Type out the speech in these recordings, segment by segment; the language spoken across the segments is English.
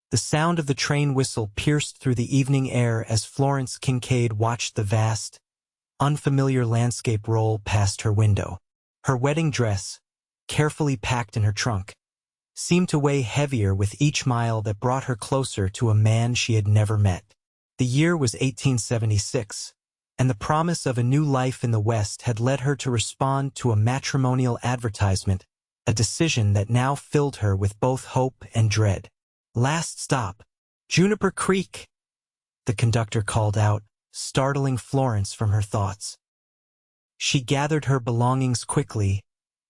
The sound of the train whistle pierced through the evening air as Florence Kincaid watched the vast, unfamiliar landscape roll past her window. Her wedding dress, carefully packed in her trunk, seemed to weigh heavier with each mile that brought her closer to a man she had never met. The year was 1876, and the promise of a new life in the West had led her to respond to a matrimonial advertisement, a decision that now filled her with both hope and dread. "Last stop, Juniper Creek," the conductor called out, startling Florence from her thoughts. She gathered her belongings quickly,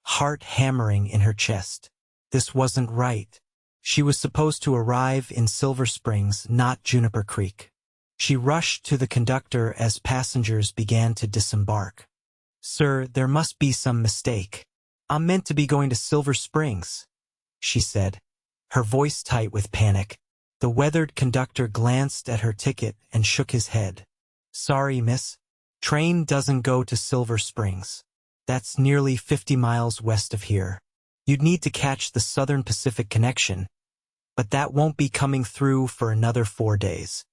heart hammering in her chest. This wasn't right. She was supposed to arrive in Silver Springs, not Juniper Creek. She rushed to the conductor as passengers began to disembark. "Sir, there must be some mistake. I'm meant to be going to Silver Springs," she said, her voice tight with panic. The weathered conductor glanced at her ticket and shook his head. "Sorry, miss. Train doesn't go to Silver Springs. That's nearly 50 miles west of here. You'd need to catch the Southern Pacific connection, but that won't be coming through for another 4 days."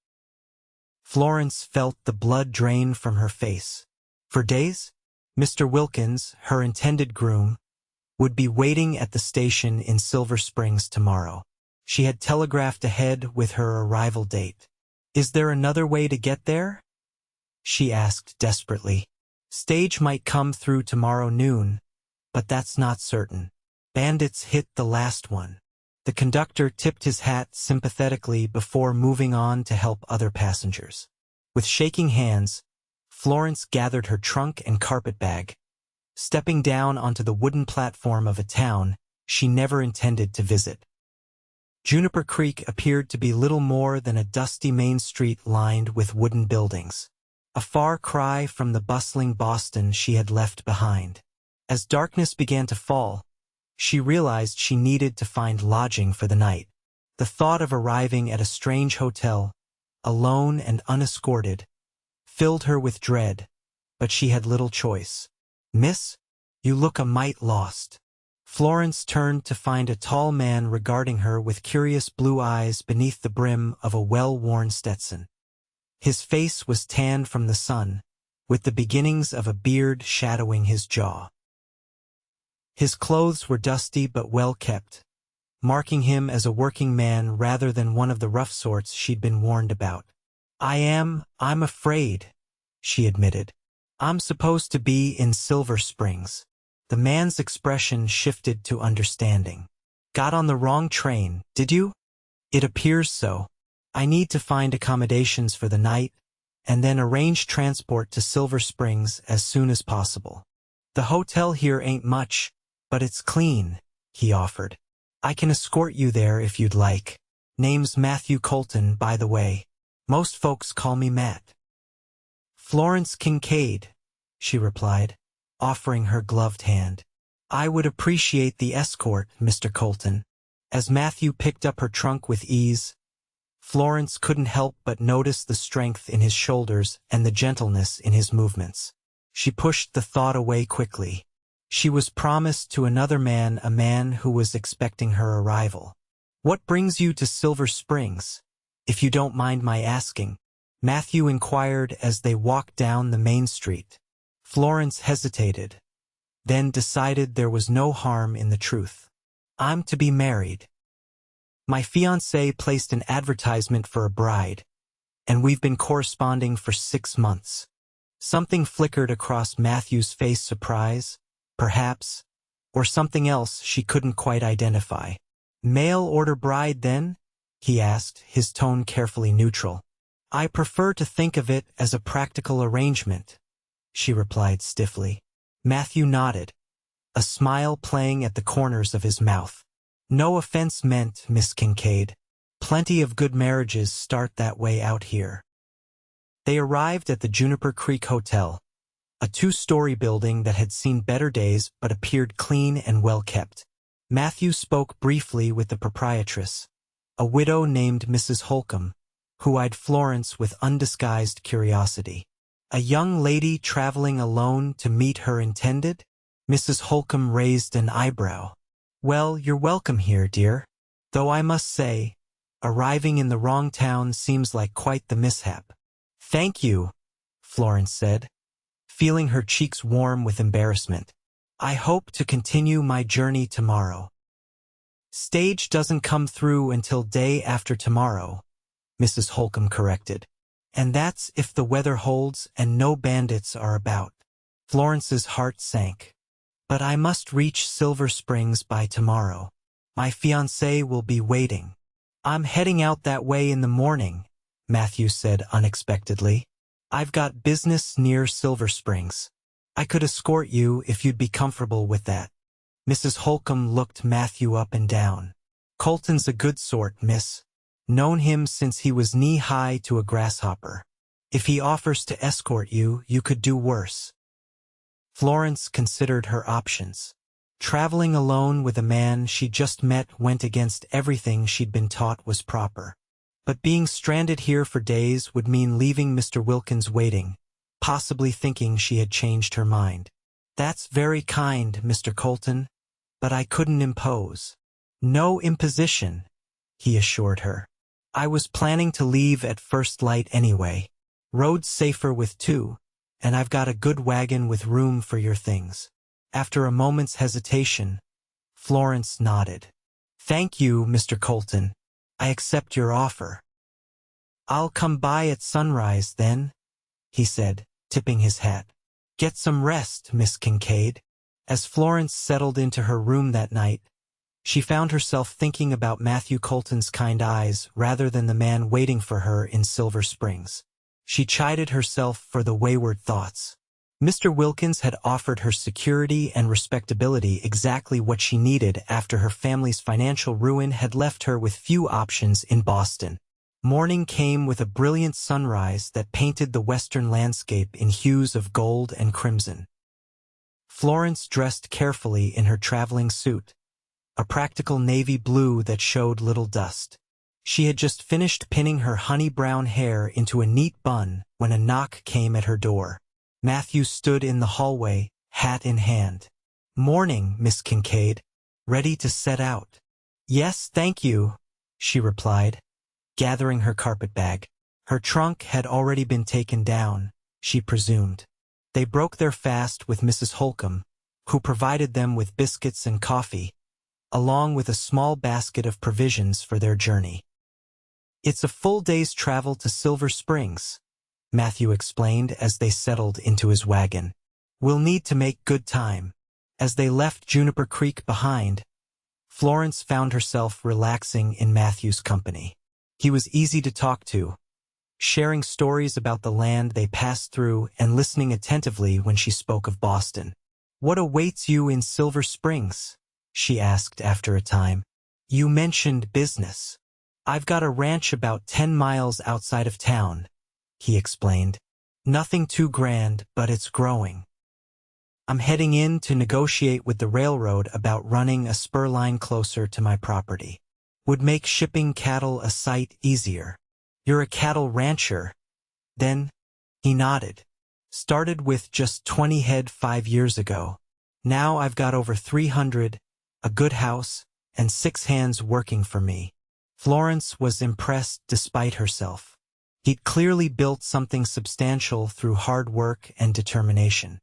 Florence felt the blood drain from her face. For days? Mr. Wilkins, her intended groom, would be waiting at the station in Silver Springs tomorrow. She had telegraphed ahead with her arrival date. "Is there another way to get there?" she asked desperately. "Stage might come through tomorrow noon, but that's not certain. Bandits hit the last one." The conductor tipped his hat sympathetically before moving on to help other passengers. With shaking hands, Florence gathered her trunk and carpetbag, stepping down onto the wooden platform of a town she never intended to visit. Juniper Creek appeared to be little more than a dusty main street lined with wooden buildings, a far cry from the bustling Boston she had left behind. As darkness began to fall, she realized she needed to find lodging for the night. The thought of arriving at a strange hotel, alone and unescorted, filled her with dread, but she had little choice. "Miss, you look a mite lost." Florence turned to find a tall man regarding her with curious blue eyes beneath the brim of a well-worn Stetson. His face was tanned from the sun, with the beginnings of a beard shadowing his jaw. His clothes were dusty but well kept, marking him as a working man rather than one of the rough sorts she'd been warned about. I'm afraid," she admitted. "I'm supposed to be in Silver Springs." The man's expression shifted to understanding. "Got on the wrong train, did you?" "It appears so. I need to find accommodations for the night, and then arrange transport to Silver Springs as soon as possible. The hotel here ain't much, but it's clean," he offered. "I can escort you there if you'd like. Name's Matthew Colton, by the way. Most folks call me Matt." "Florence Kincaid," she replied, offering her gloved hand. "I would appreciate the escort, Mr. Colton." As Matthew picked up her trunk with ease, Florence couldn't help but notice the strength in his shoulders and the gentleness in his movements. She pushed the thought away quickly. She was promised to another man, a man who was expecting her arrival. "What brings you to Silver Springs, if you don't mind my asking?" Matthew inquired as they walked down the main street. Florence hesitated, then decided there was no harm in the truth. "I'm to be married. My fiancé placed an advertisement for a bride, and we've been corresponding for 6 months." Something flickered across Matthew's face, surprise, perhaps, or something else she couldn't quite identify. "Mail-order bride, then?" he asked, his tone carefully neutral. "I prefer to think of it as a practical arrangement," she replied stiffly. Matthew nodded, a smile playing at the corners of his mouth. "No offense meant, Miss Kincaid. Plenty of good marriages start that way out here." They arrived at the Juniper Creek Hotel, a 2-story building that had seen better days but appeared clean and well kept. Matthew spoke briefly with the proprietress, a widow named Mrs. Holcomb, who eyed Florence with undisguised curiosity. "A young lady traveling alone to meet her intended?" Mrs. Holcomb raised an eyebrow. "Well, you're welcome here, dear. Though I must say, Arriving in the wrong town seems like quite the mishap. Thank you, Florence said, feeling her cheeks warm with embarrassment. I hope to continue my journey tomorrow. Stage doesn't come through until day after tomorrow, Mrs. Holcomb corrected. And that's if the weather holds and no bandits are about. Florence's heart sank. But I must reach Silver Springs by tomorrow. My fiancé will be waiting. I'm heading out that way in the morning, Matthew said unexpectedly. I've got business near Silver Springs. I could escort you if you'd be comfortable with that. Mrs. Holcomb looked Matthew up and down. Colton's a good sort, miss. Known him since he was knee-high to a grasshopper. If he offers to escort you, you could do worse. Florence considered her options. Traveling alone with a man she just met went against everything she'd been taught was proper. But being stranded here for days would mean leaving Mr. Wilkins waiting, possibly thinking she had changed her mind. That's very kind, Mr. Colton, but I couldn't impose. No imposition, he assured her. I was planning to leave at first light anyway. Road's safer with two, and I've got a good wagon with room for your things. After a moment's hesitation, Florence nodded. Thank you, Mr. Colton. I accept your offer. I'll come by at sunrise then, he said, tipping his hat. Get some rest, Miss Kincaid. As Florence settled into her room that night, she found herself thinking about Matthew Colton's kind eyes rather than the man waiting for her in Silver Springs. She chided herself for the wayward thoughts. Mr. Wilkins had offered her security and respectability, exactly what she needed after her family's financial ruin had left her with few options in Boston. Morning came with a brilliant sunrise that painted the western landscape in hues of gold and crimson. Florence dressed carefully in her traveling suit, a practical navy blue that showed little dust. She had just finished pinning her honey-brown hair into a neat bun when a knock came at her door. Matthew stood in the hallway, hat in hand. Morning, Miss Kincaid. Ready to set out? Yes, thank you, she replied, gathering her carpetbag. Her trunk had already been taken down, she presumed. They broke their fast with Mrs. Holcomb, who provided them with biscuits and coffee, along with a small basket of provisions for their journey. It's a full day's travel to Silver Springs, Matthew explained as they settled into his wagon. We'll need to make good time. As they left Juniper Creek behind, Florence found herself relaxing in Matthew's company. He was easy to talk to, sharing stories about the land they passed through and listening attentively when she spoke of Boston. What awaits you in Silver Springs? She asked after a time. You mentioned business. I've got a ranch about 10 miles outside of town, he explained. Nothing too grand, but it's growing. I'm heading in to negotiate with the railroad about running a spur line closer to my property. Would make shipping cattle a sight easier. You're a cattle rancher? Then, he nodded. Started with just 20 head 5 years ago. Now I've got over 300, a good house, and 6 hands working for me. Florence was impressed despite herself. He'd clearly built something substantial through hard work and determination.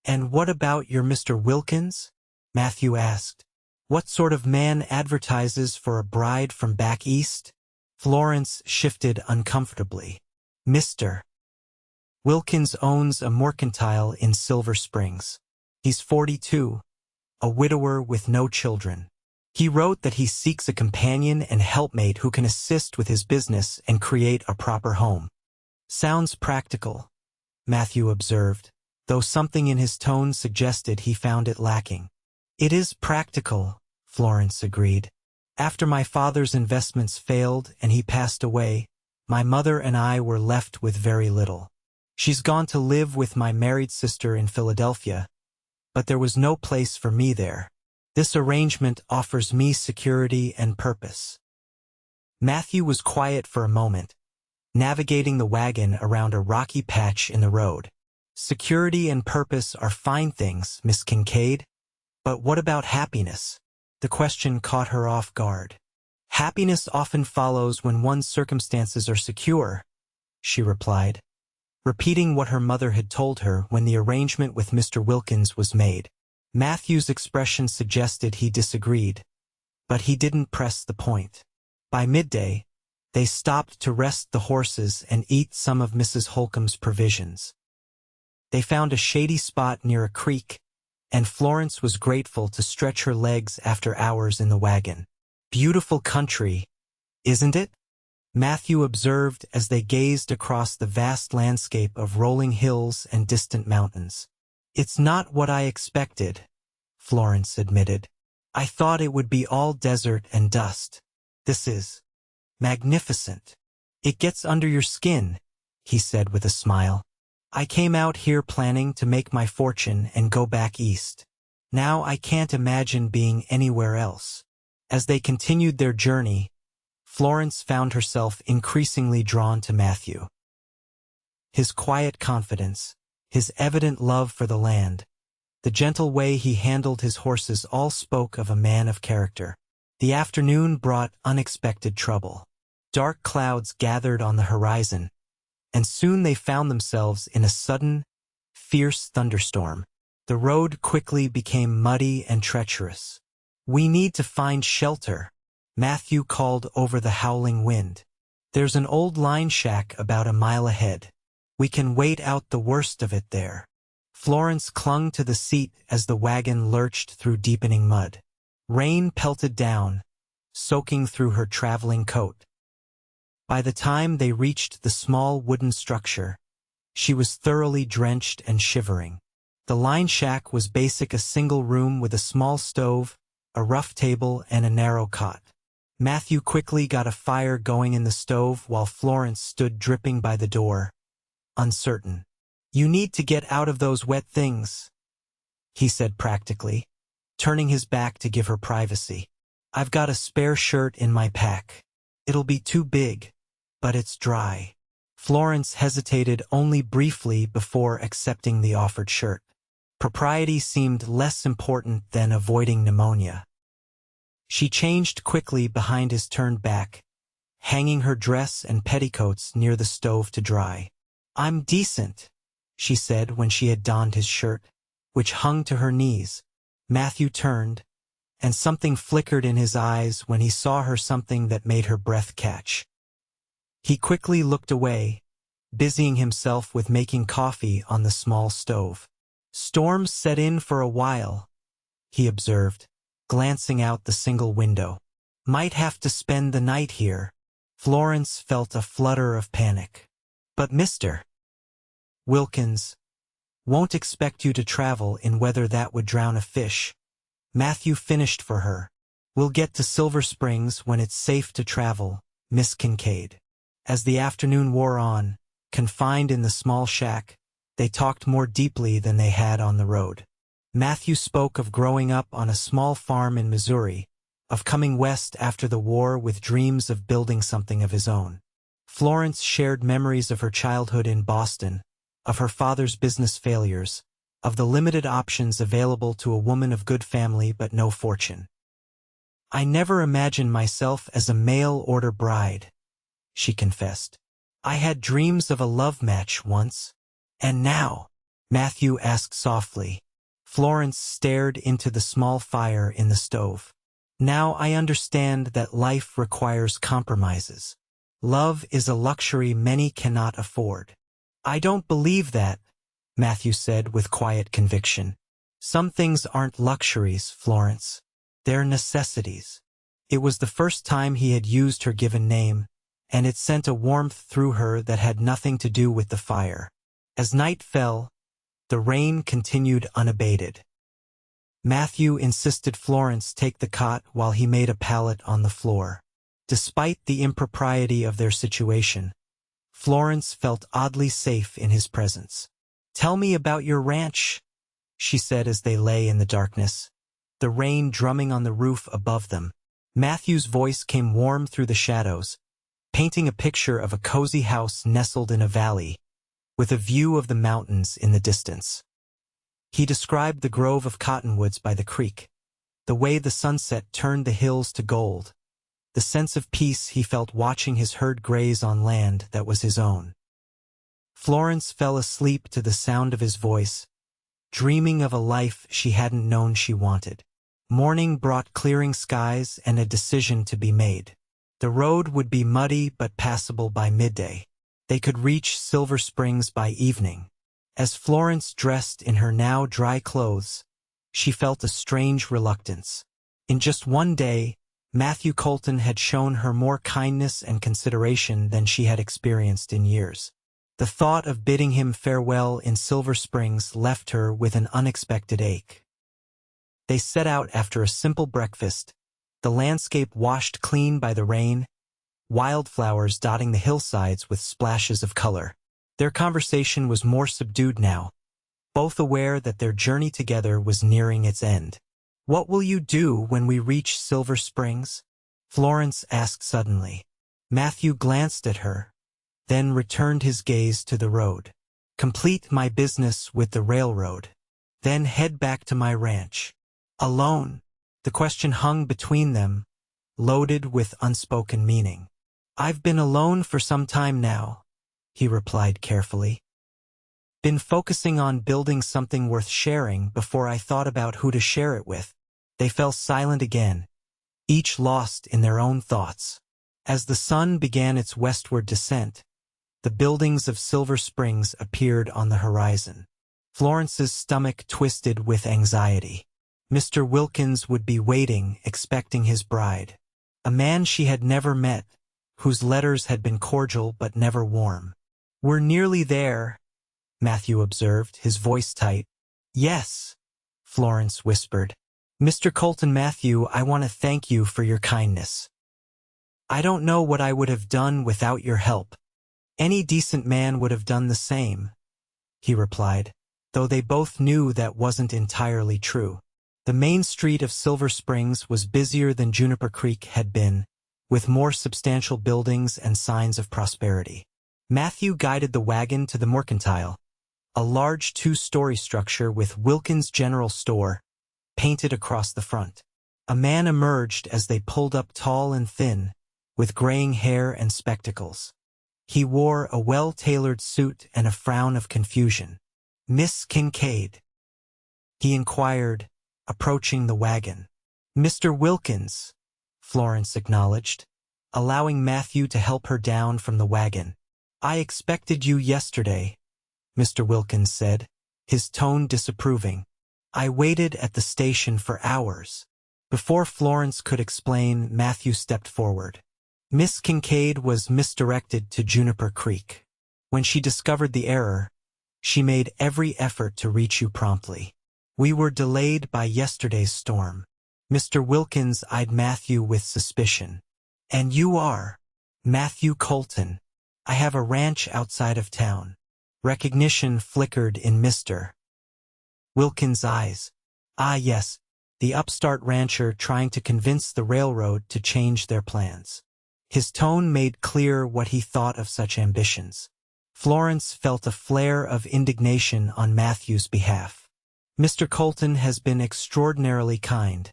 And what about your Mr. Wilkins? Matthew asked. What sort of man advertises for a bride from back east? Florence shifted uncomfortably. Mr. Wilkins owns a mercantile in Silver Springs. He's 42, a widower with no children. He wrote that he seeks a companion and helpmate who can assist with his business and create a proper home. Sounds practical, Matthew observed, though something in his tone suggested he found it lacking. It is practical, Florence agreed. After my father's investments failed and he passed away, my mother and I were left with very little. She's gone to live with my married sister in Philadelphia, but there was no place for me there. This arrangement offers me security and purpose. Matthew was quiet for a moment, navigating the wagon around a rocky patch in the road. Security and purpose are fine things, Miss Kincaid, but what about happiness? The question caught her off guard. Happiness often follows when one's circumstances are secure, she replied, repeating what her mother had told her when the arrangement with Mr. Wilkins was made. Matthew's expression suggested he disagreed, but he didn't press the point. By midday, they stopped to rest the horses and eat some of Mrs. Holcomb's provisions. They found a shady spot near a creek, and Florence was grateful to stretch her legs after hours in the wagon. Beautiful country, isn't it? Matthew observed as they gazed across the vast landscape of rolling hills and distant mountains. It's not what I expected, Florence admitted. I thought it would be all desert and dust. This is magnificent. It gets under your skin, he said with a smile. I came out here planning to make my fortune and go back east. Now I can't imagine being anywhere else. As they continued their journey, Florence found herself increasingly drawn to Matthew. His quiet confidence, his evident love for the land, the gentle way he handled his horses all spoke of a man of character. The afternoon brought unexpected trouble. Dark clouds gathered on the horizon, and soon they found themselves in a sudden, fierce thunderstorm. The road quickly became muddy and treacherous. We need to find shelter, Matthew called over the howling wind. There's an old line shack about a mile ahead. We can wait out the worst of it there. Florence clung to the seat as the wagon lurched through deepening mud. Rain pelted down, soaking through her traveling coat. By the time they reached the small wooden structure, she was thoroughly drenched and shivering. The line shack was basic, a single room with a small stove, a rough table, and a narrow cot. Matthew quickly got a fire going in the stove while Florence stood dripping by the door, uncertain. You need to get out of those wet things, he said practically, turning his back to give her privacy. I've got a spare shirt in my pack. It'll be too big, but it's dry. Florence hesitated only briefly before accepting the offered shirt. Propriety seemed less important than avoiding pneumonia. She changed quickly behind his turned back, hanging her dress and petticoats near the stove to dry. I'm decent, she said when she had donned his shirt, which hung to her knees. Matthew turned, and something flickered in his eyes when he saw her, something that made her breath catch. He quickly looked away, busying himself with making coffee on the small stove. Storms set in for a while, he observed, glancing out the single window. Might have to spend the night here. Florence felt a flutter of panic. But Mr. Wilkins won't expect you to travel in weather that would drown a fish. Matthew finished for her. We'll get to Silver Springs when it's safe to travel, Miss Kincaid. As the afternoon wore on, confined in the small shack, they talked more deeply than they had on the road. Matthew spoke of growing up on a small farm in Missouri, of coming west after the war with dreams of building something of his own. Florence shared memories of her childhood in Boston, of her father's business failures, of the limited options available to a woman of good family but no fortune. I never imagined myself as a mail-order bride, she confessed. I had dreams of a love match once. And now? Matthew asked softly. Florence stared into the small fire in the stove. Now I understand that life requires compromises. Love is a luxury many cannot afford. I don't believe that, Matthew said with quiet conviction. Some things aren't luxuries, Florence. They're necessities. It was the first time he had used her given name, and it sent a warmth through her that had nothing to do with the fire. As night fell, the rain continued unabated. Matthew insisted Florence take the cot while he made a pallet on the floor. Despite the impropriety of their situation, Florence felt oddly safe in his presence. Tell me about your ranch, she said as they lay in the darkness, the rain drumming on the roof above them. Matthew's voice came warm through the shadows, painting a picture of a cozy house nestled in a valley, with a view of the mountains in the distance. He described the grove of cottonwoods by the creek, the way the sunset turned the hills to gold, the sense of peace he felt watching his herd graze on land that was his own. Florence fell asleep to the sound of his voice, dreaming of a life she hadn't known she wanted. Morning brought clearing skies and a decision to be made. The road would be muddy but passable by midday. They could reach Silver Springs by evening. As Florence dressed in her now dry clothes, she felt a strange reluctance. In just one day, Matthew Colton had shown her more kindness and consideration than she had experienced in years. The thought of bidding him farewell in Silver Springs left her with an unexpected ache. They set out after a simple breakfast, the landscape washed clean by the rain, wildflowers dotting the hillsides with splashes of color. Their conversation was more subdued now, both aware that their journey together was nearing its end. "What will you do when we reach Silver Springs?" Florence asked suddenly. Matthew glanced at her, then returned his gaze to the road. "Complete my business with the railroad, then head back to my ranch." "Alone?" The question hung between them, loaded with unspoken meaning. "I've been alone for some time now," he replied carefully. "Been focusing on building something worth sharing before I thought about who to share it with." They fell silent again, each lost in their own thoughts. As the sun began its westward descent, the buildings of Silver Springs appeared on the horizon. Florence's stomach twisted with anxiety. Mr. Wilkins would be waiting, expecting his bride. A man she had never met, whose letters had been cordial but never warm. "We're nearly there," Matthew observed, his voice tight. "Yes," Florence whispered. "Mr. Colton, Matthew, I want to thank you for your kindness. I don't know what I would have done without your help." "Any decent man would have done the same," he replied, though they both knew that wasn't entirely true. The main street of Silver Springs was busier than Juniper Creek had been, with more substantial buildings and signs of prosperity. Matthew guided the wagon to the Mercantile, a large two-story structure with Wilkins General Store painted across the front. A man emerged as they pulled up, tall and thin, with graying hair and spectacles. He wore a well-tailored suit and a frown of confusion. "Miss Kincaid?" he inquired, approaching the wagon. "Mr. Wilkins," Florence acknowledged, allowing Matthew to help her down from the wagon. "I expected you yesterday," Mr. Wilkins said, his tone disapproving. "I waited at the station for hours." Before Florence could explain, Matthew stepped forward. "Miss Kincaid was misdirected to Juniper Creek. When she discovered the error, she made every effort to reach you promptly. We were delayed by yesterday's storm." Mr. Wilkins eyed Matthew with suspicion. "And you are?" "Matthew Colton. I have a ranch outside of town." Recognition flickered in Mr. Wilkins' eyes. Ah yes, the upstart rancher trying to convince the railroad to change their plans. His tone made clear what he thought of such ambitions. Florence felt a flare of indignation on Matthew's behalf. "Mr. Colton has been extraordinarily kind,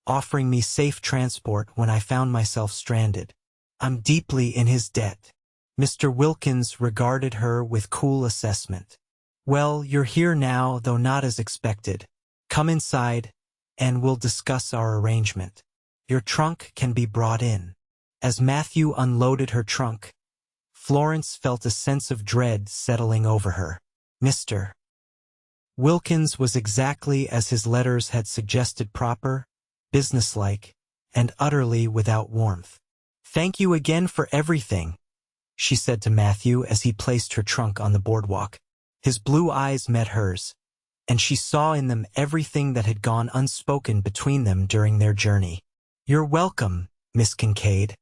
offering me safe transport when I found myself stranded. I'm deeply in his debt." Mr. Wilkins regarded her with cool assessment. "Well, you're here now, though not as expected. Come inside, and we'll discuss our arrangement. Your trunk can be brought in." As Matthew unloaded her trunk, Florence felt a sense of dread settling over her. Mr. Wilkins was exactly as his letters had suggested, proper, businesslike, and utterly without warmth. "Thank you again for everything," she said to Matthew as he placed her trunk on the boardwalk. His blue eyes met hers, and she saw in them everything that had gone unspoken between them during their journey. "You're welcome, Miss Kincaid."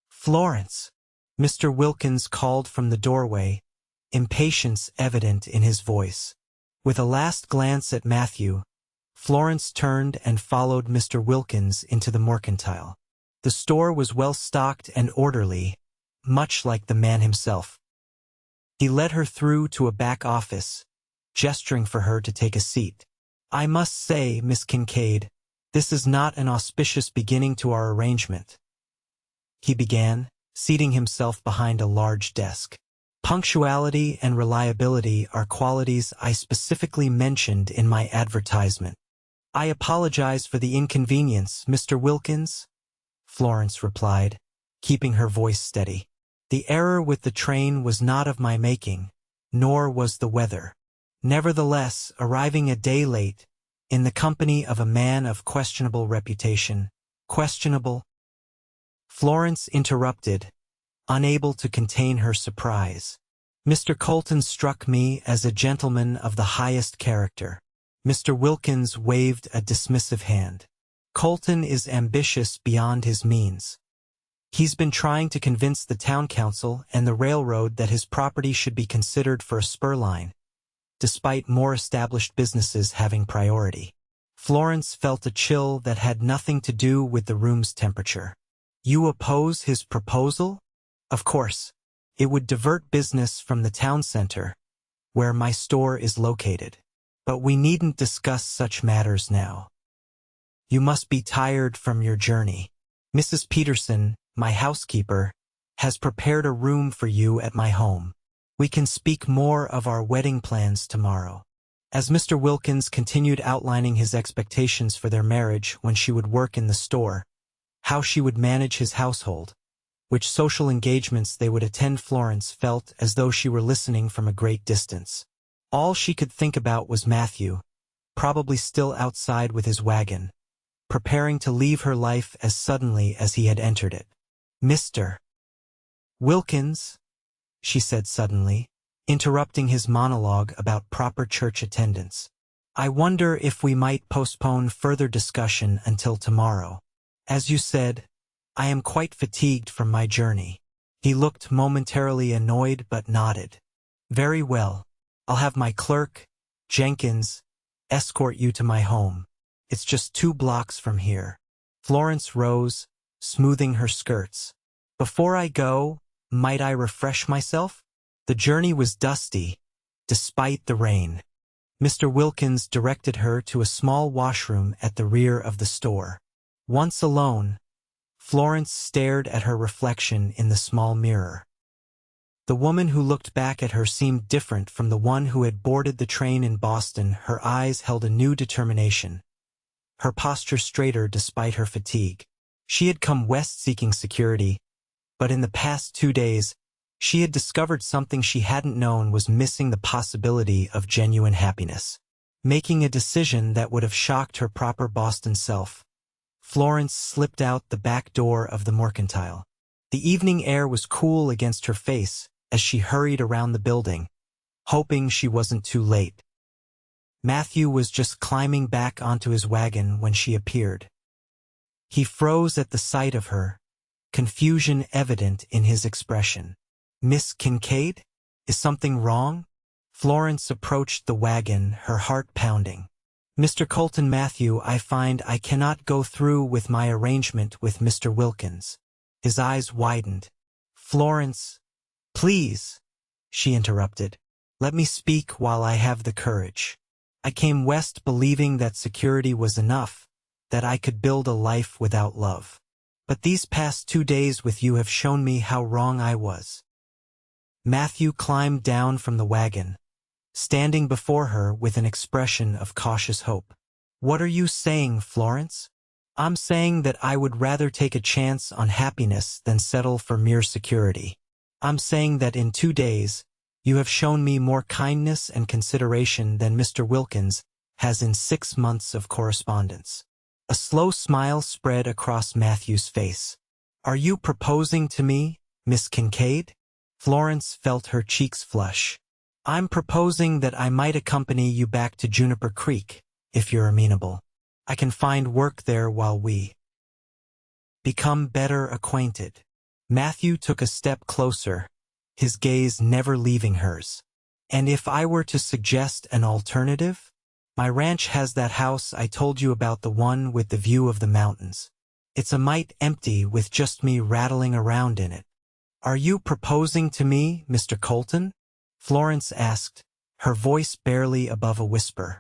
"Florence," Mr. Wilkins called from the doorway, impatience evident in his voice. With a last glance at Matthew, Florence turned and followed Mr. Wilkins into the Mercantile. The store was well stocked and orderly, much like the man himself. He led her through to a back office, gesturing for her to take a seat. "I must say, Miss Kincaid, this is not an auspicious beginning to our arrangement." he began, seating himself behind a large desk. Punctuality and reliability are qualities I specifically mentioned in my advertisement. I apologize for the inconvenience, Mr. Wilkins, Florence replied, keeping her voice steady. The error with the train was not of my making, nor was the weather. Nevertheless, arriving a day late, in the company of a man of questionable reputation, questionable? Florence interrupted, unable to contain her surprise. Mr. Colton struck me as a gentleman of the highest character. Mr. Wilkins waved a dismissive hand. Colton is ambitious beyond his means. He's been trying to convince the town council and the railroad that his property should be considered for a spur line, despite more established businesses having priority. Florence felt a chill that had nothing to do with the room's temperature. You oppose his proposal? Of course. It would divert business from the town center, where my store is located. But we needn't discuss such matters now. You must be tired from your journey. Mrs. Peterson, my housekeeper, has prepared a room for you at my home. We can speak more of our wedding plans tomorrow. As Mr. Wilkins continued outlining his expectations for their marriage when she would work in the store, how she would manage his household, which social engagements they would attend, Florence felt as though she were listening from a great distance. All she could think about was Matthew, probably still outside with his wagon, preparing to leave her life as suddenly as he had entered it. Mr. Wilkins, she said suddenly, interrupting his monologue about proper church attendance. I wonder if we might postpone further discussion until tomorrow. As you said, I am quite fatigued from my journey. He looked momentarily annoyed but nodded. Very well. I'll have my clerk, Jenkins, escort you to my home. It's just 2 blocks from here. Florence rose, smoothing her skirts. Before I go, might I refresh myself? The journey was dusty, despite the rain. Mr. Wilkins directed her to a small washroom at the rear of the store. Once alone, Florence stared at her reflection in the small mirror. The woman who looked back at her seemed different from the one who had boarded the train in Boston. Her eyes held a new determination, her posture straighter despite her fatigue. She had come west seeking security, but in the past 2 days, she had discovered something she hadn't known was missing: the possibility of genuine happiness. Making a decision that would have shocked her proper Boston self, Florence slipped out the back door of the mercantile. The evening air was cool against her face as she hurried around the building, hoping she wasn't too late. Matthew was just climbing back onto his wagon when she appeared. He froze at the sight of her, confusion evident in his expression. Miss Kincaid? Is something wrong? Florence approached the wagon, her heart pounding. Mr. Colton, Matthew, I find I cannot go through with my arrangement with Mr. Wilkins. His eyes widened. Florence, please, she interrupted. Let me speak while I have the courage. I came west believing that security was enough, that I could build a life without love. But these past 2 days with you have shown me how wrong I was. Matthew climbed down from the wagon, standing before her with an expression of cautious hope. What are you saying, Florence? I'm saying that I would rather take a chance on happiness than settle for mere security. I'm saying that in 2 days, you have shown me more kindness and consideration than Mr. Wilkins has in 6 months of correspondence. A slow smile spread across Matthew's face. Are you proposing to me, Miss Kincaid? Florence felt her cheeks flush. I'm proposing that I might accompany you back to Juniper Creek, if you're amenable. I can find work there while we become better acquainted. Matthew took a step closer, his gaze never leaving hers. And if I were to suggest an alternative? My ranch has that house I told you about, the one with the view of the mountains. It's a mite empty with just me rattling around in it. Are you proposing to me, Mr. Colton? Florence asked, her voice barely above a whisper.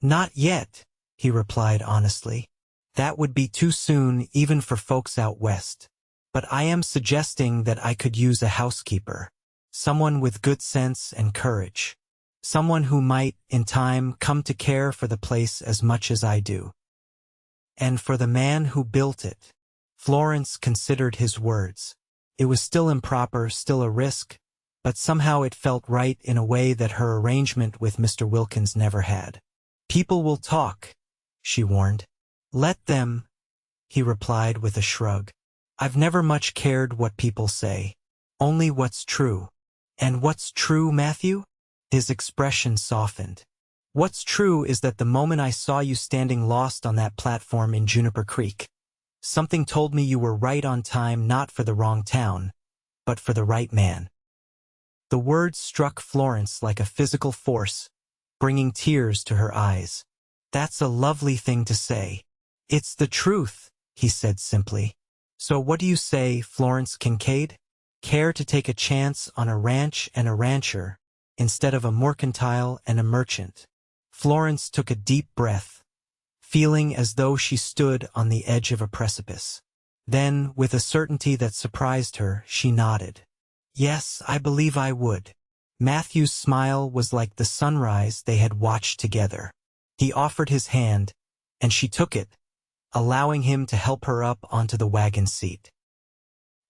Not yet, he replied honestly. That would be too soon even for folks out west. But I am suggesting that I could use a housekeeper. Someone with good sense and courage. Someone who might, in time, come to care for the place as much as I do. And for the man who built it. Florence considered his words. It was still improper, still a risk, but somehow it felt right in a way that her arrangement with Mr. Wilkins never had. People will talk, she warned. Let them, he replied with a shrug. I've never much cared what people say. Only what's true. And what's true, Matthew? His expression softened. What's true is that the moment I saw you standing lost on that platform in Juniper Creek, something told me you were right on time, not for the wrong town, but for the right man. The words struck Florence like a physical force, bringing tears to her eyes. That's a lovely thing to say. It's the truth, he said simply. So what do you say, Florence Kincaid? Care to take a chance on a ranch and a rancher, instead of a mercantile and a merchant? Florence took a deep breath, feeling as though she stood on the edge of a precipice. Then, with a certainty that surprised her, she nodded. Yes, I believe I would. Matthew's smile was like the sunrise they had watched together. He offered his hand, and she took it, allowing him to help her up onto the wagon seat.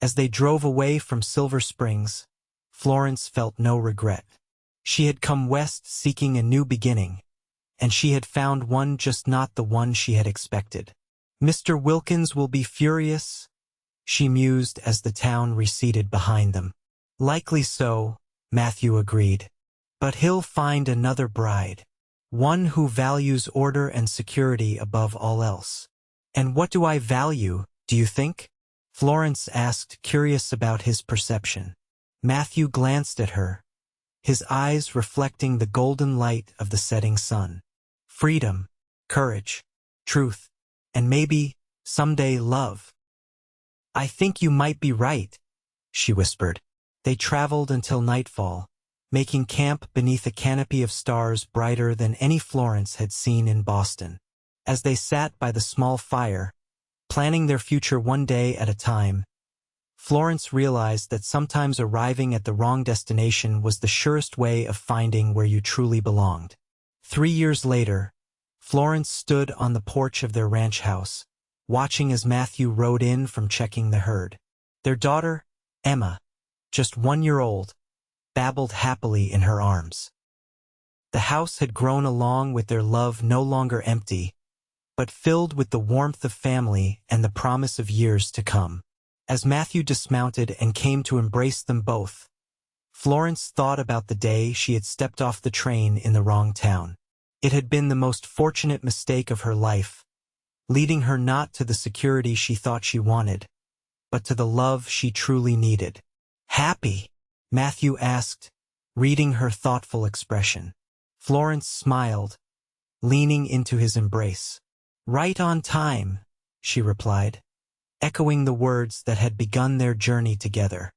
As they drove away from Silver Springs, Florence felt no regret. She had come west seeking a new beginning, and she had found one, just not the one she had expected. Mr. Wilkins will be furious, she mused as the town receded behind them. Likely so, Matthew agreed. But he'll find another bride. One who values order and security above all else. And what do I value, do you think? Florence asked, curious about his perception. Matthew glanced at her, his eyes reflecting the golden light of the setting sun. Freedom, courage, truth, and maybe, someday, love. I think you might be right, she whispered. They traveled until nightfall, making camp beneath a canopy of stars brighter than any Florence had seen in Boston. As they sat by the small fire, planning their future one day at a time, Florence realized that sometimes arriving at the wrong destination was the surest way of finding where you truly belonged. 3 years later, Florence stood on the porch of their ranch house, watching as Matthew rode in from checking the herd. Their daughter, Emma, just 1 year old, babbled happily in her arms. The house had grown along with their love, no longer empty, but filled with the warmth of family and the promise of years to come. As Matthew dismounted and came to embrace them both, Florence thought about the day she had stepped off the train in the wrong town. It had been the most fortunate mistake of her life, leading her not to the security she thought she wanted, but to the love she truly needed. Happy? Matthew asked, reading her thoughtful expression. Florence smiled, leaning into his embrace. Right on time, she replied, echoing the words that had begun their journey together.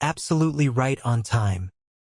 Absolutely right on time.